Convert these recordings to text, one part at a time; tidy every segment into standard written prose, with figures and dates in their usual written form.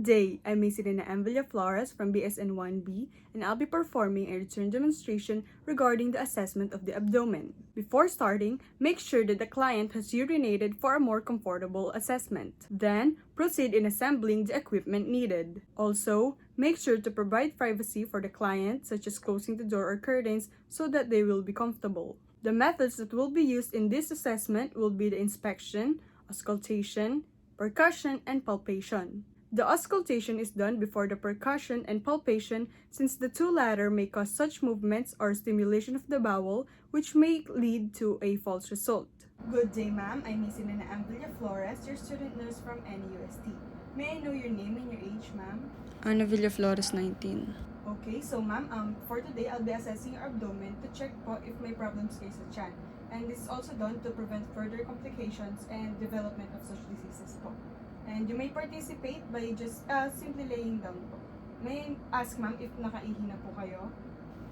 day, I'm Macey and Villaflores from BSN 1B, and I'll be performing a return demonstration regarding the assessment of the abdomen. Before starting, make sure that the client has urinated for a more comfortable assessment. Then, proceed in assembling the equipment needed. Also, make sure to provide privacy for the client, such as closing the door or curtains, so that they will be comfortable. The methods that will be used in this assessment will be the inspection, auscultation, percussion, and palpation. The auscultation is done before the percussion and palpation since the two latter may cause such movements or stimulation of the bowel which may lead to a false result. Good day, ma'am. I'm Miss Villaflores, your student nurse from NUST. May I know your name and your age, ma'am? Ana Villaflores, 19. Okay, so ma'am, for today, I'll be assessing your abdomen to check po if may problems kayo sa tiyan. And this is also done to prevent further complications and development of such diseases po. And you may participate by just simply laying down po. May I ask ma'am if nakaihi na po kayo?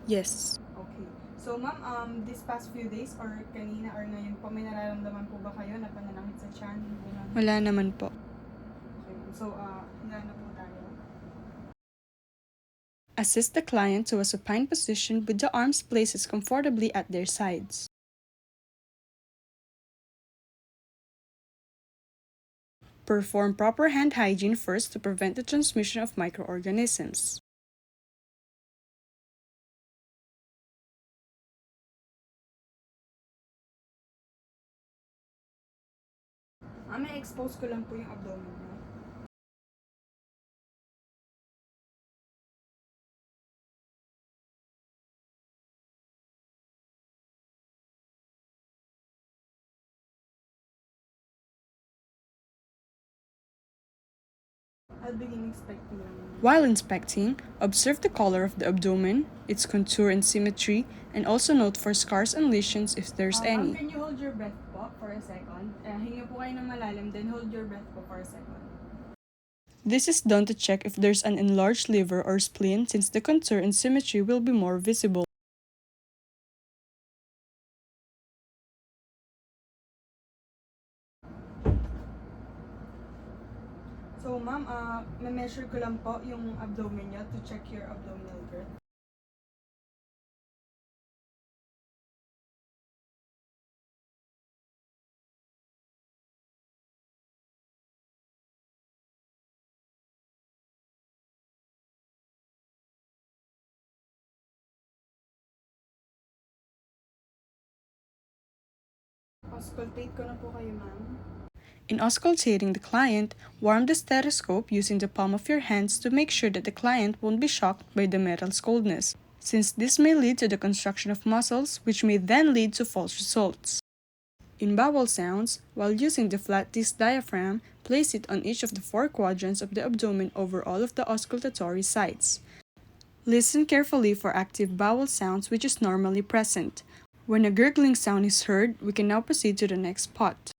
Yes. Okay. So ma'am, this past few days or kanina or ngayon po, may nararamdaman po ba kayo na pananakit sa tiyan? Wala naman po. Okay, so hila na po tayo. Assist the client to a supine position with the arms placed comfortably at their sides. Perform proper hand hygiene first to prevent the transmission of microorganisms. May expose ko lang po yung abdomen niyo. I'll begin inspecting lang. While inspecting, observe the color of the abdomen, its contour and symmetry, and also note for scars and lesions if there's any. Can you hold your breath po for a second? Hinga po kayo ng malalim, then hold your breath po for a second. This is done to check if there's an enlarged liver or spleen since the contour and symmetry will be more visible. So ma'am, measure ko lang po yung abdomen niyo to check your abdominal girth. Auscultate ko na po kayo, ma'am. In auscultating the client, warm the stethoscope using the palm of your hands to make sure that the client won't be shocked by the metal's coldness, since this may lead to the construction of muscles which may then lead to false results. In bowel sounds, while using the flat disc diaphragm, place it on each of the 4 quadrants of the abdomen over all of the auscultatory sites. Listen carefully for active bowel sounds which is normally present. When a gurgling sound is heard, we can now proceed to the next spot.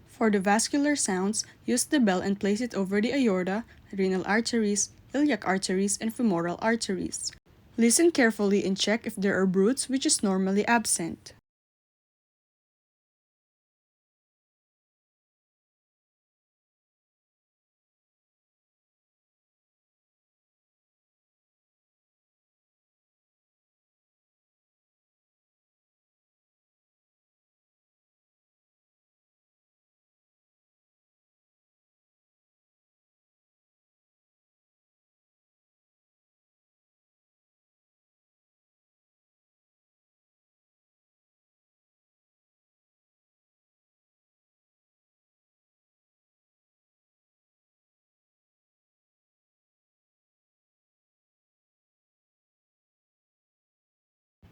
For the vascular sounds, use the bell and place it over the aorta, renal arteries, iliac arteries, and femoral arteries. Listen carefully and check if there are broods which is normally absent.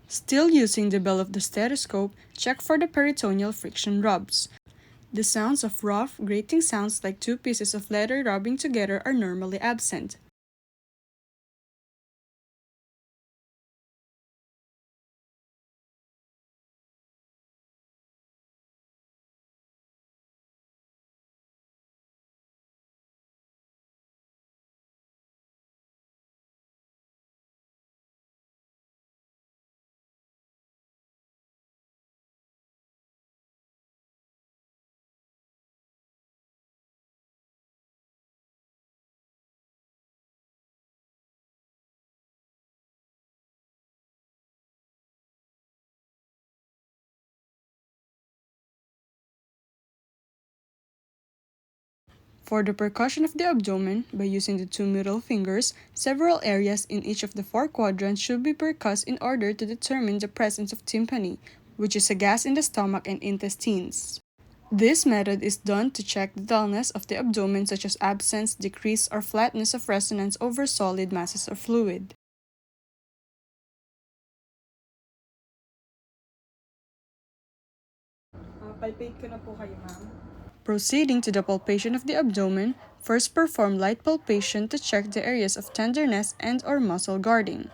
Still using the bell of the stethoscope, check for the peritoneal friction rubs. The sounds of rough, grating sounds like two pieces of leather rubbing together are normally absent. For the percussion of the abdomen, by using the two middle fingers, several areas in each of the four quadrants should be percussed in order to determine the presence of tympani, which is a gas in the stomach and intestines. This method is done to check the dullness of the abdomen, such as absence, decrease, or flatness of resonance over solid masses of fluid. Palpate ko na po kayo, ma'am. Proceeding to the palpation of the abdomen, first perform light palpation to check the areas of tenderness and or muscle guarding.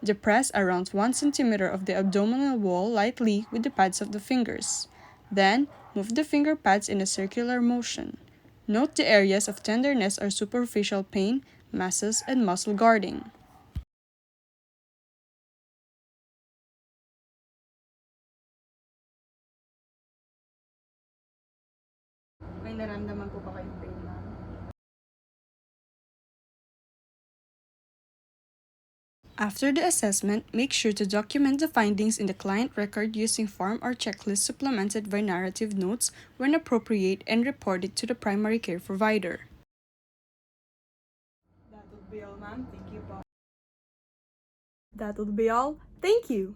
Depress around 1 cm of the abdominal wall lightly with the pads of the fingers. Then, move the finger pads in a circular motion. Note the areas of tenderness or superficial pain, masses, and muscle guarding. May naramdaman po ba kayong pain, ma'am? After the assessment, make sure to document the findings in the client record using form or checklist supplemented by narrative notes when appropriate and report it to the primary care provider. That would be all, ma'am. Thank you po. That would be all. Thank you.